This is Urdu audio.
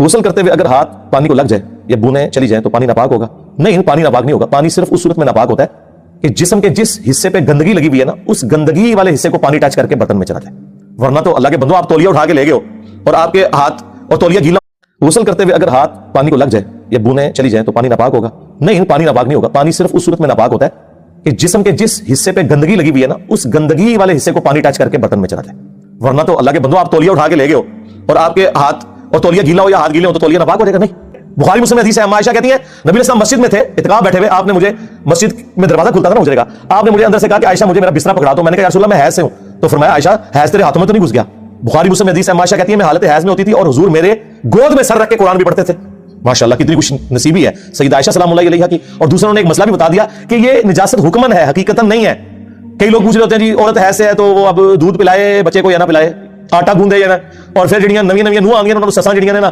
غسل کرتے ہوئے اگر ہاتھ پانی کو لگ جائے یا بوندیں چلی جائیں تو پانی ناپاک ہوگا؟ نہیں، پانی ناپاک نہیں ہوگا. پانی صرف اس صورت میں ناپاک ہوتا ہے کہ جسم کے جس حصے پہ گندگی لگی ہوئی ہے نا، اس گندگی والے حصے کو پانی ٹچ کر کے برتن میں چلا جائے. ورنہ تو اللہ کے بندوں، آپ تولیہ اٹھا کے لے گئے ہو اور آپ کے ہاتھ اور تولیہ گیلا. غسل کرتے ہوئے اگر ہاتھ پانی کو لگ جائے یا بوندیں چلی جائیں تو پانی ناپاک ہوگا؟ نہیں، پانی ناپاک نہیں ہوگا. پانی صرف اس صورت میں ناپاک ہوتا ہے کہ جسم کے جس حصے پہ گندگی لگی ہوئی ہے نا، اس گندگی والے حصے کو پانی ٹچ کر کے برتن میں چلا جائے. ورنہ تو اللہ کے بندوں، آپ تولیہ اٹھا کے لے گئے ہو اور آپ کے ہاتھ اور تولیہ گیلا ہو یا ہاتھ گیلے ہو تو تولیہ ناپاک ہو جائے گا؟ نہیں. بخاری مسلم حدیث ہے، اما عائشہ کہتی ہیں نبی علیہ السلام مسجد میں تھے، اعتکاف بیٹھے ہوئے. آپ نے مجھے مسجد میں دروازہ کھلتا تھا نا حجرے کا، آپ نے مجھے اندر سے کہا کہ عائشہ مجھے میرا بستر پکڑا دو. میں نے کہا یا رسول اللہ میں حیض سے ہوں. تو فرمایا عائشہ حیض تیرے ہاتھوں میں تو نہیں گھس گیا؟ بخاری مسلم حدیث ہے، اما عائشہ کہتی ہیں میں حالت حیض میں ہوتی تھی اور حضور میرے گود میں سر رکھ کے قرآن بھی پڑھتے تھے. ماشاءاللہ کتنی خوش نصیبی ہے سیدہ عائشہ سلام اللہ علیہا کی. اور دوسروں نے ایک مسئلہ بھی بتا دیا کہ یہ نجاست حکمن ہے، حقیقتاً نہیں ہے. کئی لوگ پوچھ رہے ہوتے ہیں جی عورت حیض سے ہے تو وہ اب دودھ پلائے بچے کو یا نہ پلائے، آٹا گوندے یا نہ. اور پھر جڑیاں نویاں نویاں نوح آ گئی انہوں نے سساں جڑیاں نے نا